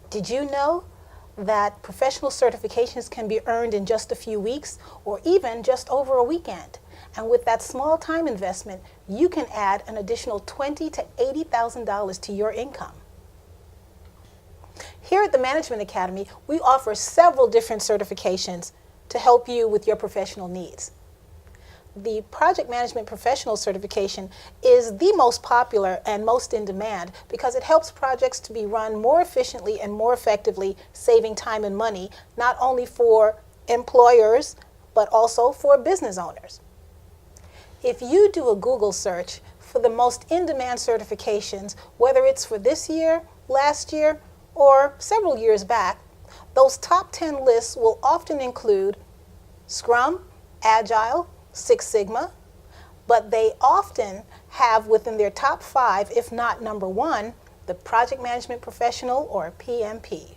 Did you know that professional certifications can be earned in just a few weeks or even just over a weekend? And with that small time investment, you can add an additional $20,000 to $80,000 to your income. Here at the Management Academy, we offer several different certifications to help you with your professional needs. The Project Management Professional Certification is the most popular and most in demand because it helps projects to be run more efficiently and more effectively, saving time and money, not only for employers, but also for business owners. If you do a Google search for the most in-demand certifications, whether it's for this year, last year, or several years back, those top 10 lists will often include Scrum, Agile, Six Sigma, but they often have within their top 5, if not number 1, the Project Management Professional or PMP.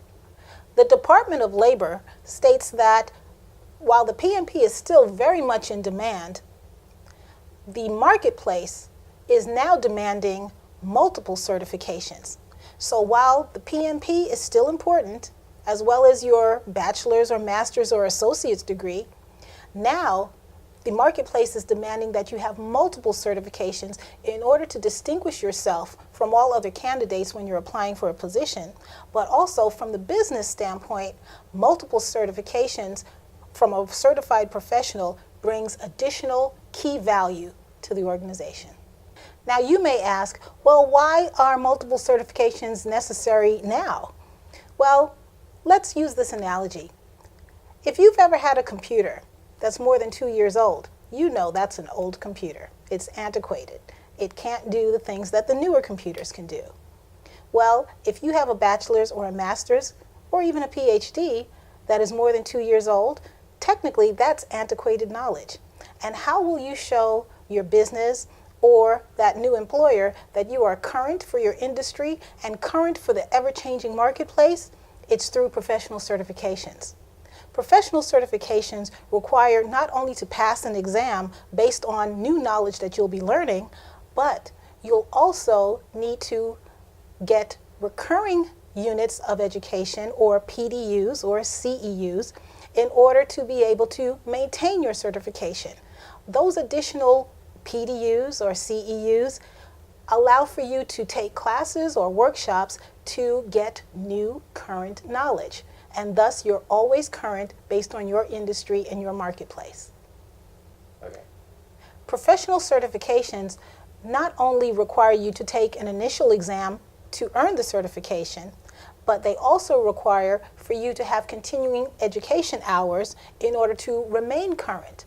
The Department of Labor states that while the PMP is still very much in demand, the marketplace is now demanding multiple certifications. So while the PMP is still important, as well as your bachelor's or master's or associate's degree, now the marketplace is demanding that you have multiple certifications in order to distinguish yourself from all other candidates when you're applying for a position. But also from the business standpoint, multiple certifications from a certified professional brings additional key value to the organization. Now you may ask, well, why are multiple certifications necessary now? Well, let's use this analogy. If you've ever had a computer that's more than 2 years old, you know that's an old computer. It's antiquated. It can't do the things that the newer computers can do. Well, if you have a bachelor's or a master's or even a PhD that is more than 2 years old, technically that's antiquated knowledge. And how will you show your business or that new employer that you are current for your industry and current for the ever-changing marketplace? It's through professional certifications. Professional certifications require not only to pass an exam based on new knowledge that you'll be learning, but you'll also need to get recurring units of education or PDUs or CEUs in order to be able to maintain your certification. Those additional PDUs or CEUs allow for you to take classes or workshops to get new current knowledge. And thus you're always current based on your industry and your marketplace. Okay. Professional certifications not only require you to take an initial exam to earn the certification, but they also require for you to have continuing education hours in order to remain current.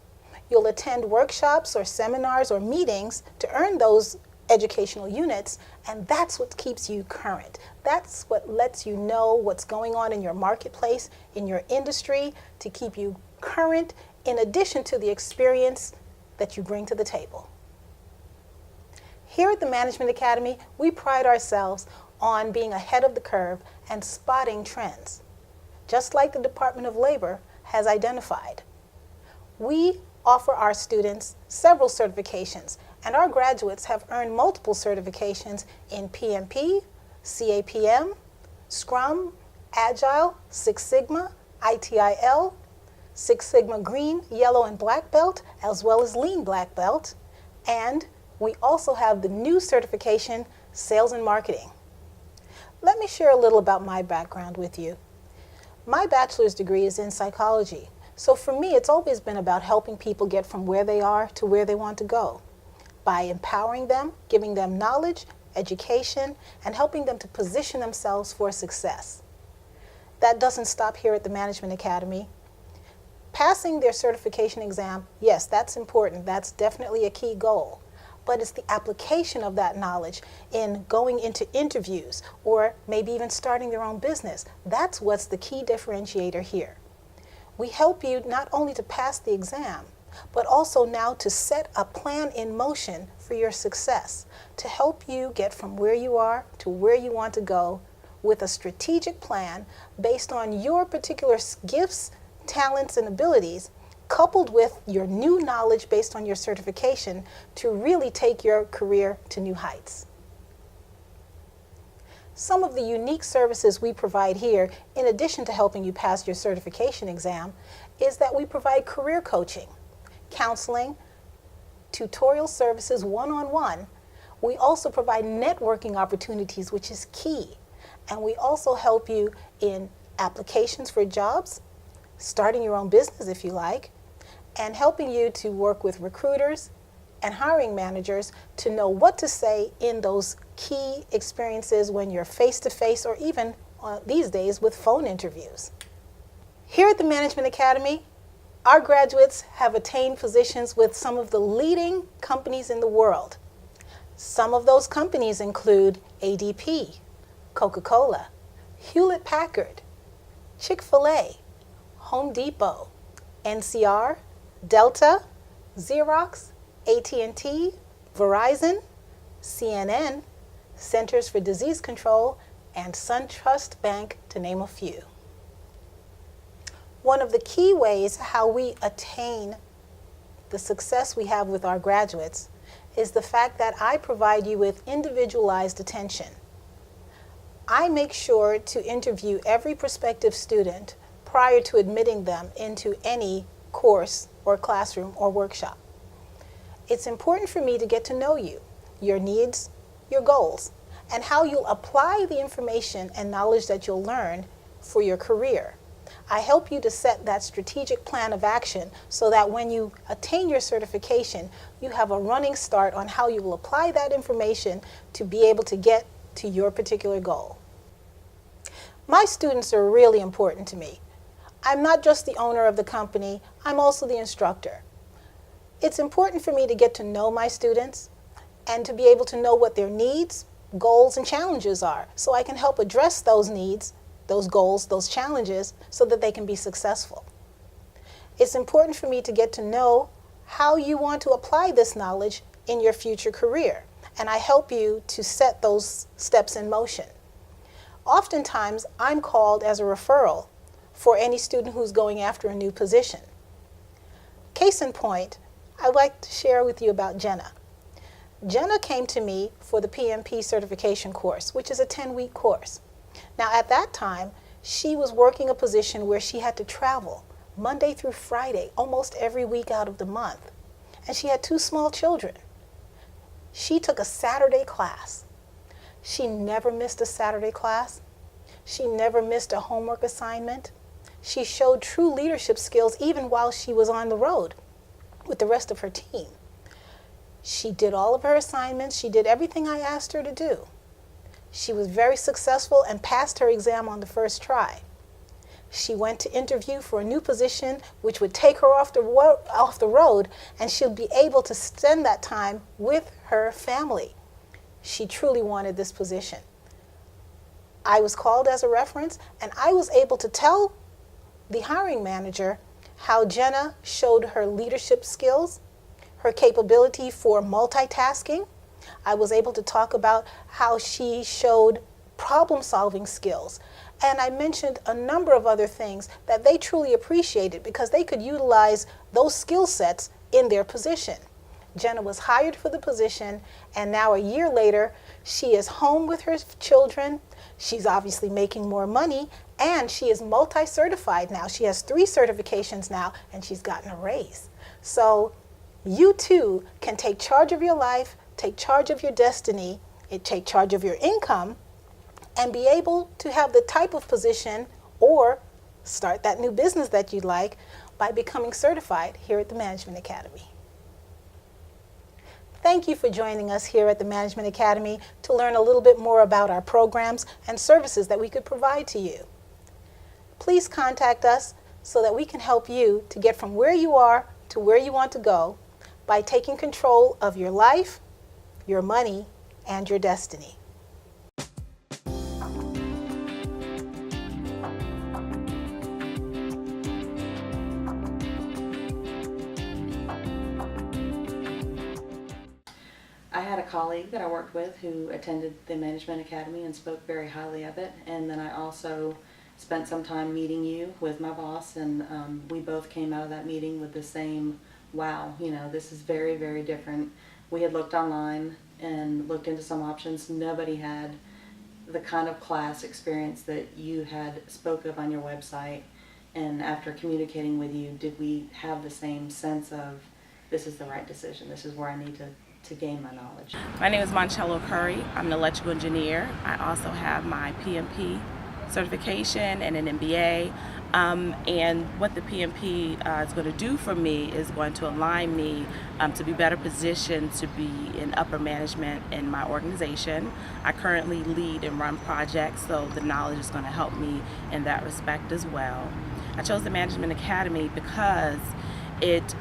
You'll attend workshops or seminars or meetings to earn those educational units, and that's what keeps you current. That's what lets you know what's going on in your marketplace, in your industry, to keep you current in addition to the experience that you bring to the table. Here at the Management Academy, we pride ourselves on being ahead of the curve and spotting trends, just like the Department of Labor has identified. We offer our students several certifications, and our graduates have earned multiple certifications in PMP, CAPM, Scrum, Agile, Six Sigma, ITIL, Six Sigma Green, Yellow, and Black Belt, as well as Lean Black Belt. And we also have the new certification, Sales and Marketing. Let me share a little about my background with you. My bachelor's degree is in psychology. So for me, it's always been about helping people get from where they are to where they want to go by empowering them, giving them knowledge, education, and helping them to position themselves for success. That doesn't stop here at the Management Academy. Passing their certification exam, yes, that's important. That's definitely a key goal. But it's the application of that knowledge in going into interviews or maybe even starting their own business. That's what's the key differentiator here. We help you not only to pass the exam, but also now to set a plan in motion for your success, to help you get from where you are to where you want to go with a strategic plan based on your particular gifts, talents, and abilities, coupled with your new knowledge based on your certification to really take your career to new heights. Some of the unique services we provide here, in addition to helping you pass your certification exam, is that we provide career coaching, counseling, tutorial services one-on-one. We also provide networking opportunities, which is key. And we also help you in applications for jobs, starting your own business if you like, and helping you to work with recruiters and hiring managers to know what to say in those key experiences when you're face-to-face or even these days with phone interviews. Here at the Management Academy, our graduates have attained positions with some of the leading companies in the world. Some of those companies include ADP, Coca-Cola, Hewlett-Packard, Chick-fil-A, Home Depot, NCR, Delta, Xerox, AT&T, Verizon, CNN, Centers for Disease Control, and SunTrust Bank, to name a few. One of the key ways how we attain the success we have with our graduates is the fact that I provide you with individualized attention. I make sure to interview every prospective student prior to admitting them into any course or classroom or workshop. It's important for me to get to know you, your needs, your goals, and how you'll apply the information and knowledge that you'll learn for your career. I help you to set that strategic plan of action so that when you attain your certification, you have a running start on how you will apply that information to be able to get to your particular goal. My students are really important to me. I'm not just the owner of the company, I'm also the instructor. It's important for me to get to know my students and to be able to know what their needs, goals, and challenges are so I can help address those needs, those goals, those challenges so that they can be successful. It's important for me to get to know how you want to apply this knowledge in your future career, and I help you to set those steps in motion. Oftentimes, I'm called as a referral for any student who's going after a new position. Case in point, I'd like to share with you about Jenna. Jenna came to me for the PMP certification course, which is a 10-week course. Now, at that time, she was working a position where she had to travel Monday through Friday, almost every week out of the month. And she had 2 small children. She took a Saturday class. She never missed a Saturday class. She never missed a homework assignment. She showed true leadership skills even while she was on the road with the rest of her team. She did all of her assignments. She did everything I asked her to do. She was very successful and passed her exam on the first try. She went to interview for a new position which would take her off the road, and she'll be able to spend that time with her family. She truly wanted this position. I was called as a reference, and I was able to tell the hiring manager how Jenna showed her leadership skills, her capability for multitasking. I was able to talk about how she showed problem-solving skills. And I mentioned a number of other things that they truly appreciated because they could utilize those skill sets in their position. Jenna was hired for the position, and now a year later, she is home with her children. She's obviously making more money, and she is multi-certified now. She has 3 certifications now, and she's gotten a raise. So you too can take charge of your life, take charge of your destiny, take charge of your income, and be able to have the type of position or start that new business that you'd like by becoming certified here at the Management Academy. Thank you for joining us here at the Management Academy to learn a little bit more about our programs and services that we could provide to you. Please contact us so that we can help you to get from where you are to where you want to go by taking control of your life, your money, and your destiny. I had a colleague that I worked with who attended the Management Academy and spoke very highly of it, and then I also spent some time meeting you with my boss, and we both came out of that meeting with the same, wow, you know, this is very, very different. We had looked online and looked into some options. Nobody had the kind of class experience that you had spoke of on your website, and after communicating with you, did we have the same sense of this is the right decision, this is where I need to gain my knowledge? My name is Moncello Curry. I'm an electrical engineer. I also have my PMP certification and an MBA. And what the PMP is going to do for me is going to align me to be better positioned to be in upper management in my organization. I currently lead and run projects, so the knowledge is going to help me in that respect as well. I chose the Management Academy because it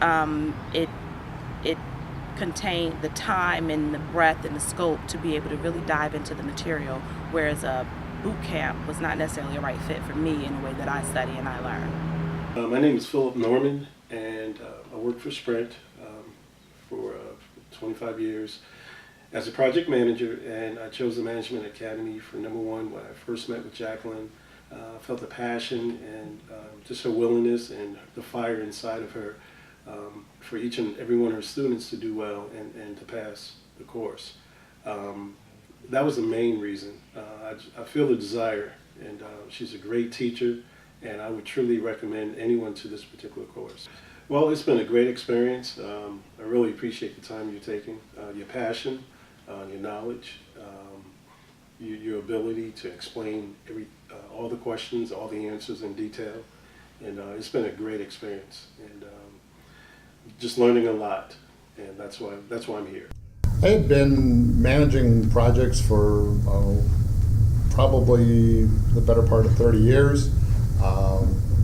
contained the time and the breadth and the scope to be able to really dive into the material, whereas a boot camp was not necessarily a right fit for me in the way that I study and I learn. My name is Philip Norman, and I worked for Sprint for 25 years as a project manager, and I chose the Management Academy for number one. When I first met with Jacqueline, I felt the passion and just her willingness and the fire inside of her for each and every one of her students to do well and to pass the course. That was the main reason. I feel the desire, and she's a great teacher, and I would truly recommend anyone to this particular course. Well, it's been a great experience. I really appreciate the time you're taking, your passion, your knowledge, your ability to explain all the questions, all the answers in detail, and it's been a great experience, and just learning a lot, and that's why I'm here. I had been managing projects for probably the better part of 30 years,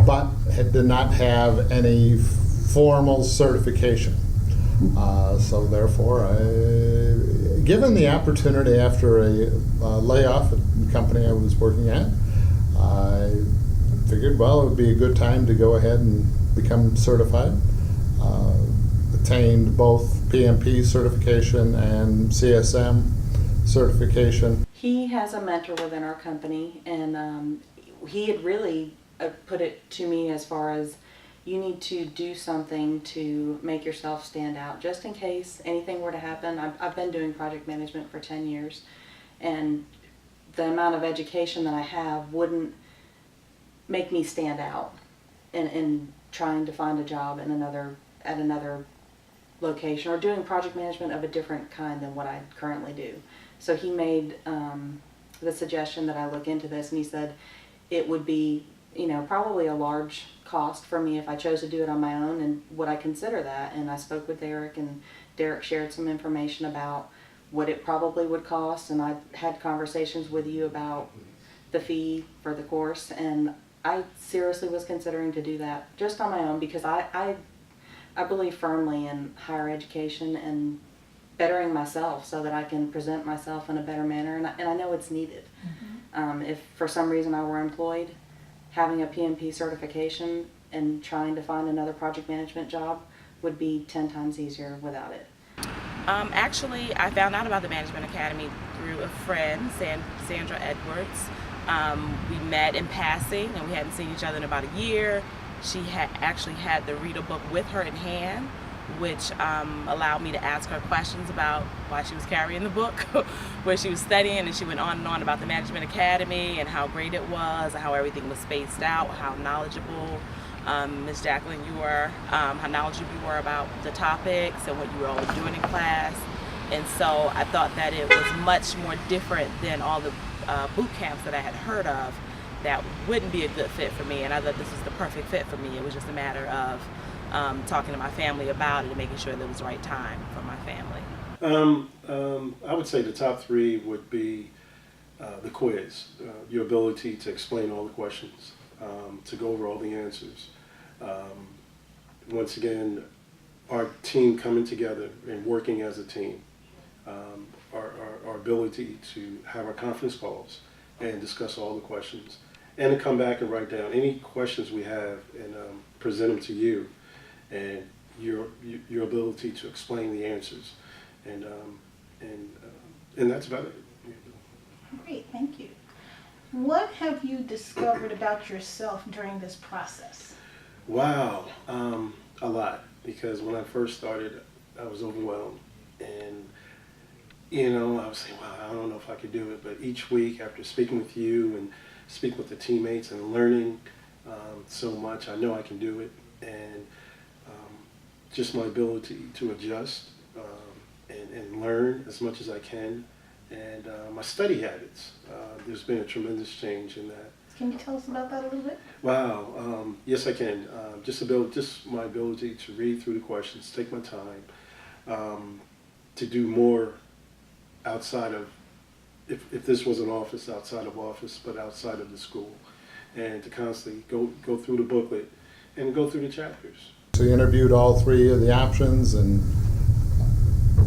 but did not have any formal certification. So therefore, given the opportunity after a layoff at the company I was working at, I figured, well, it would be a good time to go ahead and become certified. Attained both PMP certification and CSM certification. He has a mentor within our company, and he had really put it to me as far as you need to do something to make yourself stand out, just in case anything were to happen. I've been doing project management for 10 years, and the amount of education that I have wouldn't make me stand out in trying to find a job at another location or doing project management of a different kind than what I currently do. So he made the suggestion that I look into this, and he said it would be, probably a large cost for me if I chose to do it on my own, and would I consider that? And I spoke with Derek, and Derek shared some information about what it probably would cost, and I had conversations with you about the fee for the course, and I seriously was considering to do that just on my own, because I believe firmly in higher education and bettering myself so that I can present myself in a better manner, and I know it's needed. Mm-hmm. If for some reason I were employed, having a PMP certification and trying to find another project management job would be 10 times easier without it. Actually, I found out about the Management Academy through a friend, Sandra Edwards. We met in passing, and we hadn't seen each other in about a year. She had actually had the reader book with her in hand, which allowed me to ask her questions about why she was carrying the book, where she was studying, and she went on and on about the Management Academy and how great it was, how everything was spaced out, how knowledgeable Ms. Jacqueline you were, how knowledgeable you were about the topics and what you were always doing in class. And so I thought that it was much more different than all the boot camps that I had heard of that wouldn't be a good fit for me, and I thought this was the perfect fit for me. It was just a matter of talking to my family about it and making sure that it was the right time for my family. I would say the top three would be the quiz, your ability to explain all the questions, to go over all the answers. Once again, our team coming together and working as a team, our ability to have our conference calls and discuss all the questions, and to come back and write down any questions we have and present them to you, and your ability to explain the answers, and that's about it. Great, thank you. What have you discovered about yourself during this process? Wow, a lot, because when I first started, I was overwhelmed, and I was saying, wow, I don't know if I could do it. But each week, after speaking with you and speaking with the teammates and learning so much, I know I can do it. And just my ability to adjust and learn as much as I can. And my study habits, there's been a tremendous change in that. Can you tell us about that a little bit? Wow, yes I can. Just my ability to read through the questions, take my time, to do more outside of, if this was an office, outside of office, but outside of the school, and to constantly go through the booklet and go through the chapters. So you interviewed all three of the options and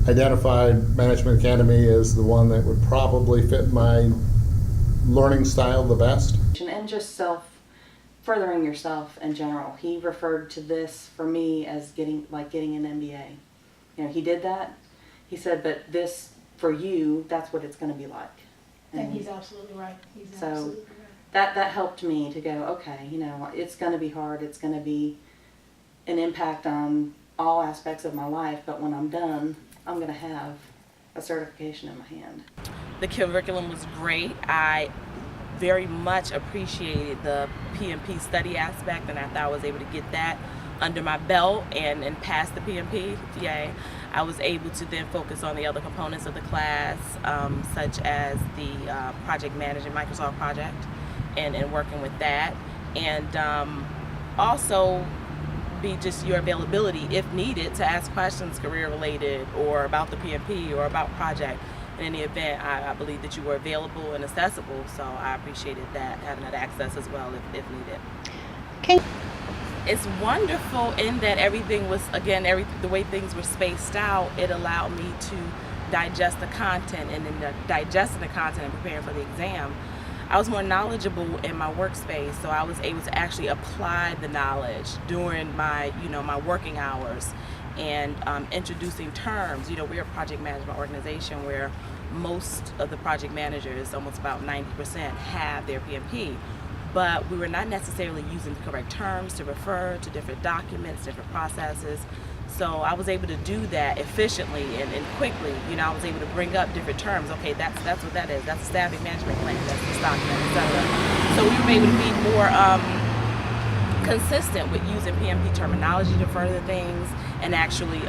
identified Management Academy as the one that would probably fit my learning style the best. And just furthering yourself in general. He referred to this for me as getting an MBA. He did that. He said, but this for you, that's what it's going to be like. And he's absolutely right. He's So absolutely right. that helped me to go, okay, it's going to be hard. It's going to be an impact on all aspects of my life. But when I'm done, I'm going to have a certification in my hand. The curriculum was great. I very much appreciated the PMP study aspect, and I thought I was able to get that under my belt and pass the PMP. Yay. I was able to then focus on the other components of the class, such as the project management, Microsoft project, and working with that. And also be just your availability, if needed, to ask questions career related or about the PMP or about project. In any event, I believe that you were available and accessible, so I appreciated that, having that access as well if needed. It's wonderful in that everything was, again, the way things were spaced out, it allowed me to digest the content, and in digesting the content and preparing for the exam, I was more knowledgeable in my workspace, so I was able to actually apply the knowledge during my, my working hours, and introducing terms. We're a project management organization where most of the project managers, almost about 90%, have their PMP, but we were not necessarily using the correct terms to refer to different documents, different processes. So I was able to do that efficiently and quickly. I was able to bring up different terms. Okay, that's what that is. That's a staffing management plan. That's the document, etc. So we were able to be more consistent with using PMP terminology to further things, and actually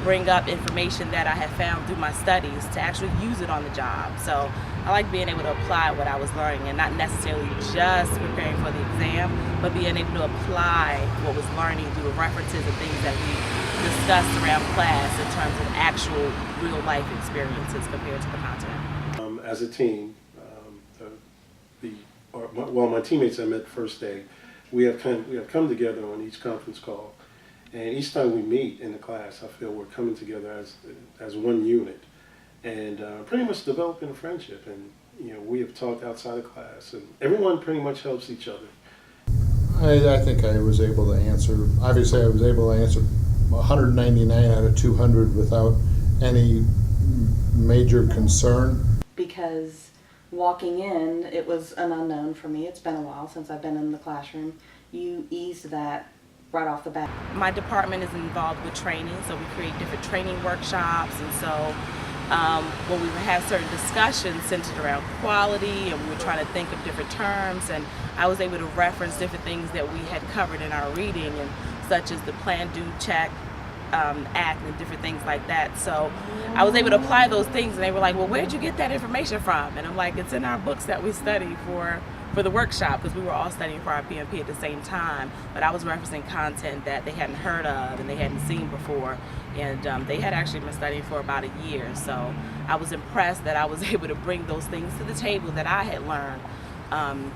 bring up information that I had found through my studies to actually use it on the job. So I like being able to apply what I was learning, and not necessarily just preparing for the exam, but being able to apply what was learning through the references and things that we discussed around class in terms of actual real life experiences compared to the content. As a team, my teammates I met the first day, we have come together on each conference call, and each time we meet in the class, I feel we're coming together as one unit, and pretty much developing a friendship. And we have talked outside of class, and everyone pretty much helps each other. I think I was able to answer. Obviously, I was able to answer 199 out of 200 without any major concern. Because walking in, it was an unknown for me. It's been a while since I've been in the classroom. You eased that right off the bat. My department is involved with training, so we create different training workshops, and so when we would have certain discussions centered around quality, and we were trying to think of different terms, and I was able to reference different things that we had covered in our reading, and such as the Plan, Do, Check Act and different things like that. So I was able to apply those things, and they were like, well, where'd you get that information from? And I'm like, it's in our books that we study for the workshop, because we were all studying for our PMP at the same time, but I was referencing content that they hadn't heard of and they hadn't seen before, and they had actually been studying for about a year. So I was impressed that I was able to bring those things to the table that I had learned,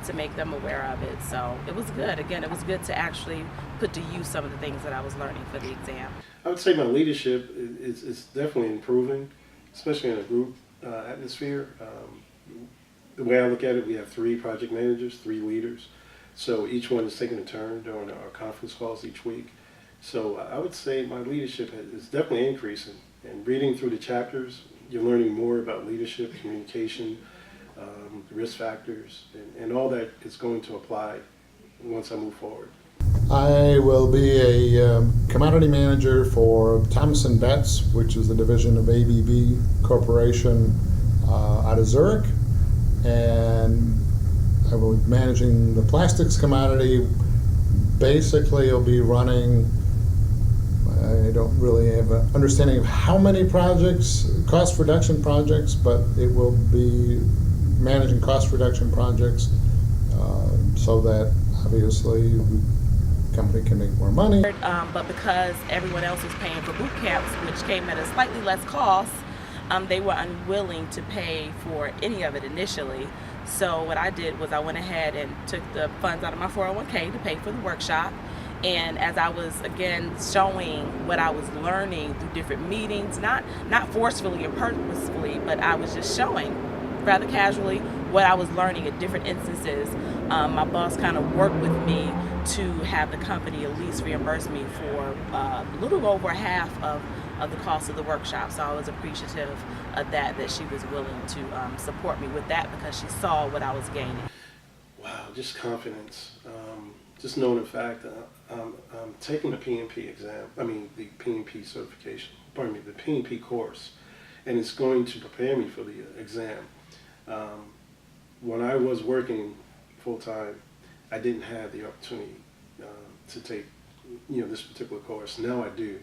to make them aware of it. So it was good. Again, it was good to actually put to use some of the things that I was learning for the exam. I would say my leadership is definitely improving, especially in a group atmosphere. The way I look at it, we have 3 project managers, 3 leaders. So each one is taking a turn during our conference calls each week. So I would say my leadership is definitely increasing. And reading through the chapters, you're learning more about leadership, communication, risk factors, and all that is going to apply once I move forward. I will be a commodity manager for Thomas & Betts, which is the division of ABB Corporation out of Zurich. And I will be managing the plastics commodity. Basically, I'll be running, I don't really have an understanding of how many projects, cost reduction projects, but it will be managing cost reduction projects so that obviously the company can make more money. But because everyone else was paying for boot camps, which came at a slightly less cost, they were unwilling to pay for any of it initially. So what I did was I went ahead and took the funds out of my 401k to pay for the workshop. And as I was, again, showing what I was learning through different meetings, not forcefully or purposefully, but I was just showing rather casually what I was learning at different instances. My boss kind of worked with me to have the company at least reimburse me for a little over half of the cost of the workshop. So I was appreciative of that she was willing to support me with that because she saw what I was gaining. Wow, just confidence. Just knowing the fact that I'm taking the PMP exam, the PMP certification, pardon me, the PMP course, and it's going to prepare me for the exam. When I was working full-time, I didn't have the opportunity to take, this particular course. Now I do.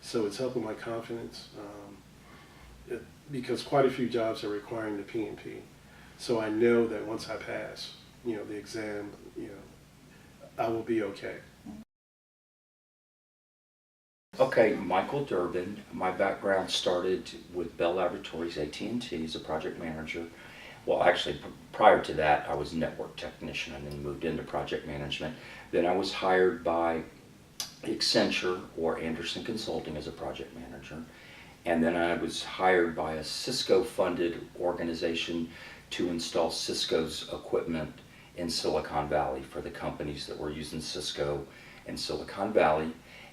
So it's helping my confidence because quite a few jobs are requiring the PMP. So I know that once I pass, the exam, I will be okay. Okay, Michael Durbin. My background started with Bell Laboratories, AT&T, as a project manager. Well, actually, prior to that, I was a network technician and then moved into project management. Then I was hired by Accenture or Anderson Consulting as a project manager. And then I was hired by a Cisco-funded organization to install Cisco's equipment in Silicon Valley for the companies that were using Cisco in Silicon Valley.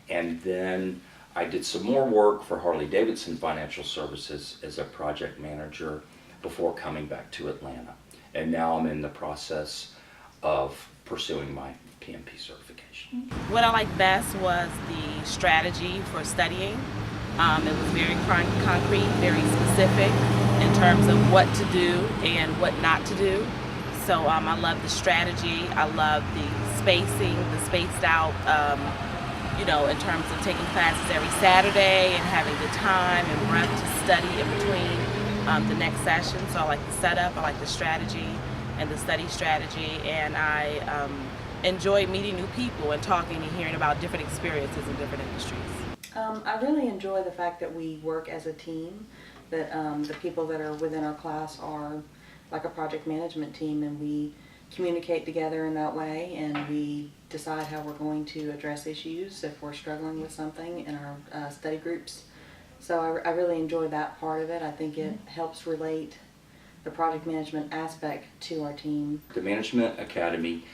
And then I did some more work for Harley-Davidson Financial Services as a project manager before coming back to Atlanta. And now I'm in the process of pursuing my PMP certification. What I liked best was the strategy for studying. It was very concrete, very specific in terms of what to do and what not to do. So I love the strategy. I love the spacing, the spaced out, in terms of taking classes every Saturday and having the time and breath to study in between the next session. So I like the setup, I like the strategy and the study strategy, and I enjoy meeting new people and talking and hearing about different experiences in different industries. I really enjoy the fact that we work as a team, that the people that are within our class are like a project management team, and we communicate together in that way, and we decide how we're going to address issues if we're struggling with something in our study groups. So I really enjoy that part of it. I think it helps relate the project management aspect to our team. The Management Academy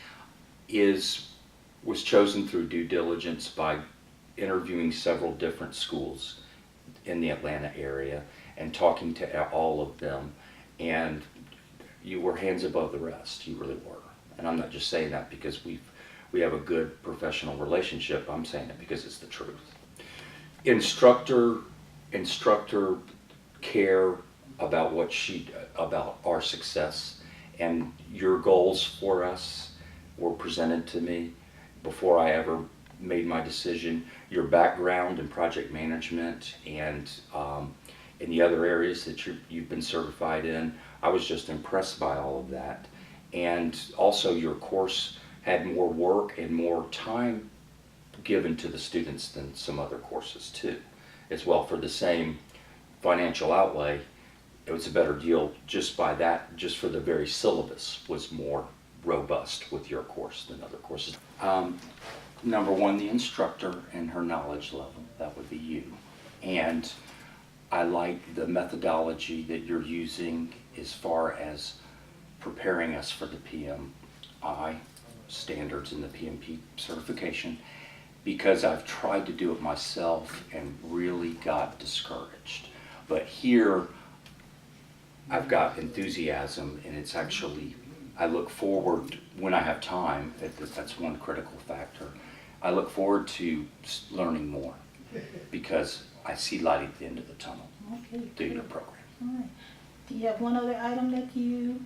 was chosen through due diligence by interviewing several different schools in the Atlanta area and talking to all of them, and you were hands above the rest. You really were. And I'm not just saying that because we have a good professional relationship. I'm saying it because it's the truth. Instructor care about about our success, and your goals for us were presented to me before I ever made my decision. Your background in project management and in the other areas that you've been certified in, I was just impressed by all of that. And also your course had more work and more time given to the students than some other courses too. As well, for the same financial outlay, it was a better deal just by that, just for the very syllabus was more robust with your course than other courses. Number one, the instructor and her knowledge level, that would be you. And I like the methodology that you're using as far as preparing us for the PMI standards and the PMP certification, because I've tried to do it myself and really got discouraged. But here, I've got enthusiasm, and it's actually, I look forward when I have time. That's one critical factor. I look forward to learning more because I see light at the end of the tunnel Okay. through your program. All right. Do you have one other item that you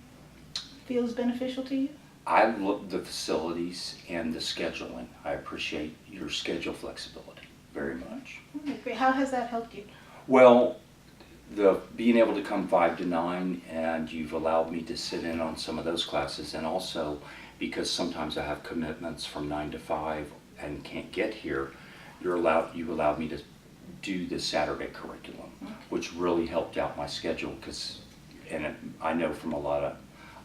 feel is beneficial to you? I look the facilities and the scheduling. I appreciate your schedule flexibility very much. All right, great. How has that helped you? Well, the being able to come 5 to 9, and you've allowed me to sit in on some of those classes, and also because sometimes I have commitments from 9 to 5 and can't get here, you allowed me to do the Saturday curriculum, which really helped out my schedule I know from a lot of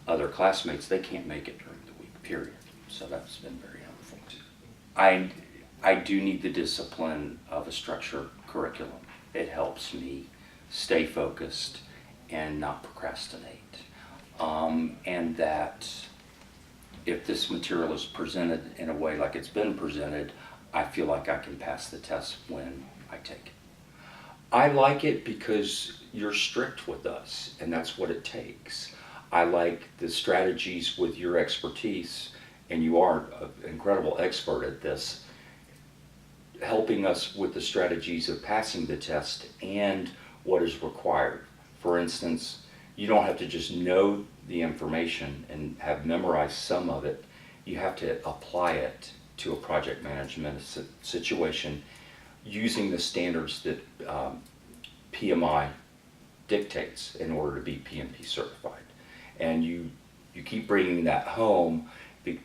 other classmates, they can't make it during the week, period. So that's been very helpful too. I do need the discipline of a structured curriculum. It helps me stay focused and not procrastinate. And that if this material is presented in a way like it's been presented, I feel like I can pass the test when I take it. I like it because you're strict with us, and that's what it takes. I like the strategies with your expertise, and you are an incredible expert at this, helping us with the strategies of passing the test and what is required. For instance, you don't have to just know the information and have memorized some of it. You have to apply it to a project management situation using the standards that PMI dictates in order to be PMP certified. And you keep bringing that home,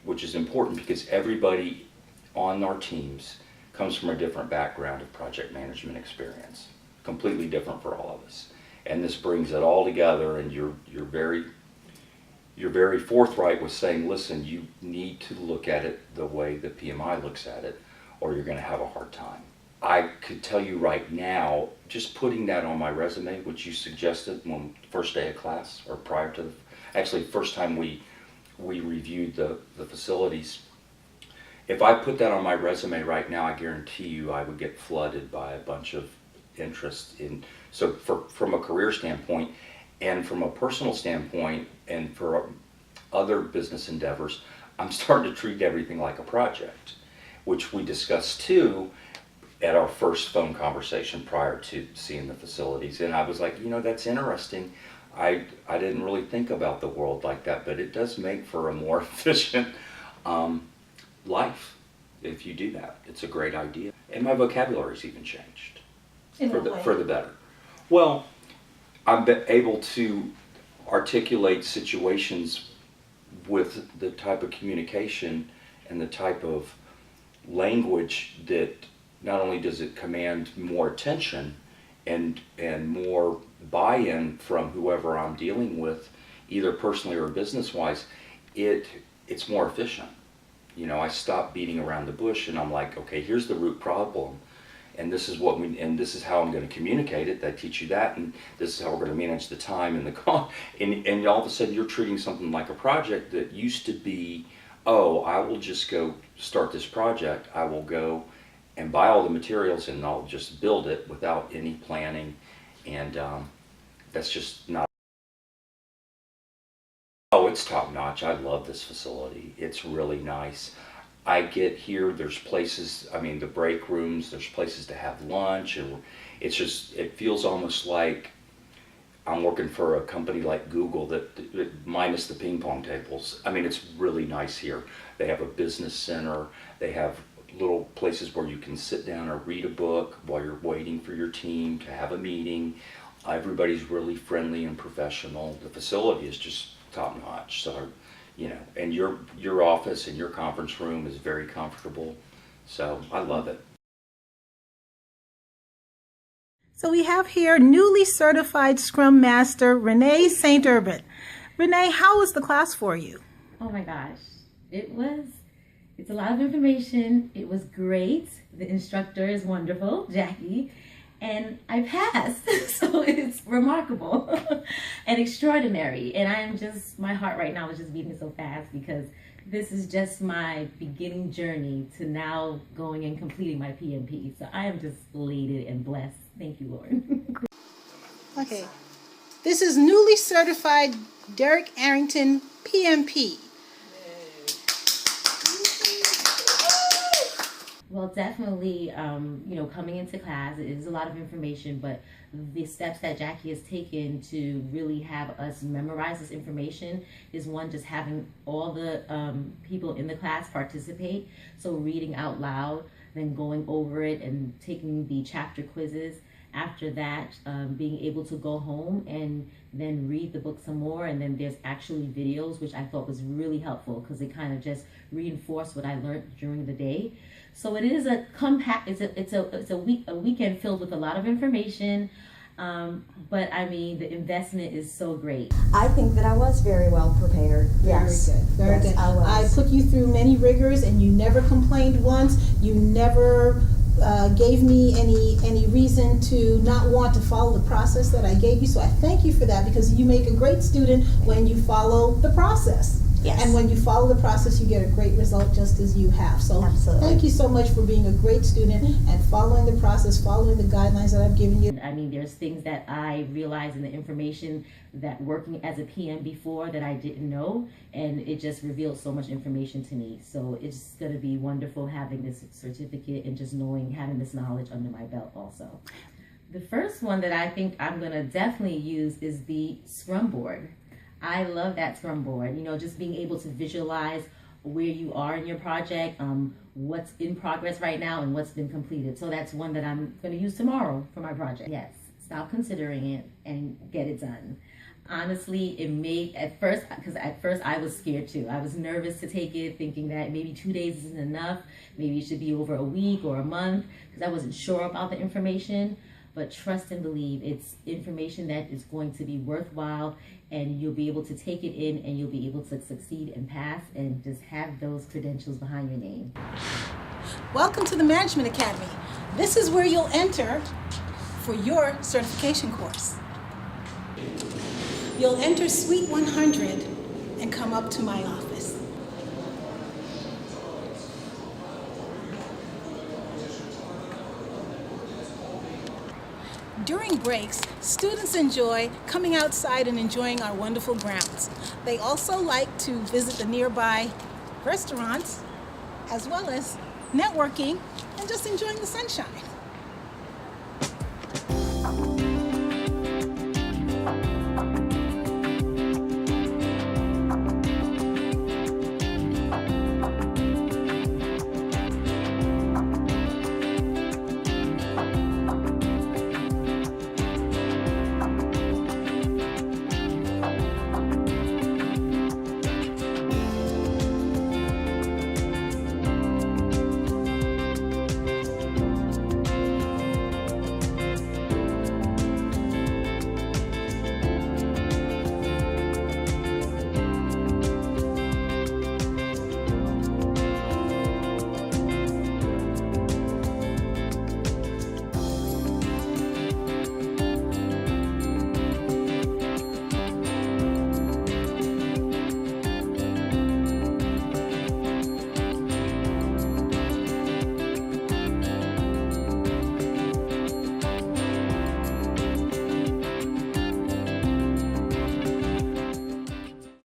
which is important because everybody on our teams comes from a different background of project management experience, completely different for all of us. And this brings it all together, and you're very forthright with saying, listen, you need to look at it the way the PMI looks at it, or you're going to have a hard time. I could tell you right now, just putting that on my resume, which you suggested when first day of class, or prior to actually first time we reviewed the facilities. If I put that on my resume right now, I guarantee you I would get flooded by a bunch of interest in. So from a career standpoint and from a personal standpoint and for other business endeavors, I'm starting to treat everything like a project, which we discussed too at our first phone conversation prior to seeing the facilities. And I was like, that's interesting. I didn't really think about the world like that, but it does make for a more efficient life if you do that. It's a great idea. And my vocabulary's even changed for the better. Well, I'm able to articulate situations with the type of communication and the type of language that not only does it command more attention and more buy-in from whoever I'm dealing with, either personally or business-wise, it's more efficient. I stop beating around the bush and I'm like, okay, here's the root problem, and this is this is how I'm going to communicate it. They teach you that, and this is how we're going to manage the time and the cost. And all of a sudden, you're treating something like a project that used to be, oh, I will just go start this project. I will go and buy all the materials and I'll just build it without any planning, and that's just not. Oh, it's top notch. I love this facility. It's really nice. I get here, there's places, the break rooms, there's places to have lunch, and it feels almost like I'm working for a company like Google that minus the ping pong tables. It's really nice here. They have a business center. They have little places where you can sit down or read a book while you're waiting for your team to have a meeting. Everybody's really friendly and professional. The facility is just top notch. So, and your office and your conference room is very comfortable. So I love it. So we have here newly certified Scrum Master Renee St. Urban. Renee, how was the class for you? Oh my gosh, it's a lot of information. It was great. The instructor is wonderful, Jackie, and I passed. So it's remarkable and extraordinary. And my heart right now is just beating so fast because this is just my beginning journey to now going and completing my PMP. So I am just elated and blessed. Thank you, Lord. Okay. This is newly certified Derek Arrington, PMP. Well, definitely, coming into class, it is a lot of information, but the steps that Jackie has taken to really have us memorize this information is one, just having all the people in the class participate. So reading out loud, then going over it and taking the chapter quizzes. After that, being able to go home and then read the book some more, and then there's actually videos, which I thought was really helpful because it kind of just reinforced what I learned during the day. So it is a compact. It's a weekend filled with a lot of information, but I mean the investment is so great. I think that I was very well prepared. Yes. Very good. Very Yes, good. I was. put you through many rigors, and you never complained once. You never gave me any reason to not want to follow the process that I gave you. So I thank you for that, because you make a great student when you follow the process. Yes. And when you follow the process, you get a great result, just as you have. So Absolutely. thank you so much for being a great student and following the process, following the guidelines that I've given you. I mean, there's things that I realized in the information that working as a PM before that I didn't know, and it just revealed so much information to me. So it's going to be wonderful having this certificate and just having this knowledge under my belt also. The first one that I think I'm going to definitely use is the Scrum board. I love that Scrum board, just being able to visualize where you are in your project, what's in progress right now and what's been completed. So that's one that I'm going to use tomorrow for my project. Yes, stop considering it and get it done. Honestly, at first I was scared too. I was nervous to take it, thinking that maybe 2 days isn't enough. Maybe it should be over a week or a month, because I wasn't sure about the information. But trust and believe, it's information that is going to be worthwhile, and you'll be able to take it in and you'll be able to succeed and pass and just have those credentials behind your name. Welcome to the Management Academy. This is where you'll enter for your certification course. You'll enter Suite 100 and come up to my office. During breaks, students enjoy coming outside and enjoying our wonderful grounds. They also like to visit the nearby restaurants, as well as networking and just enjoying the sunshine.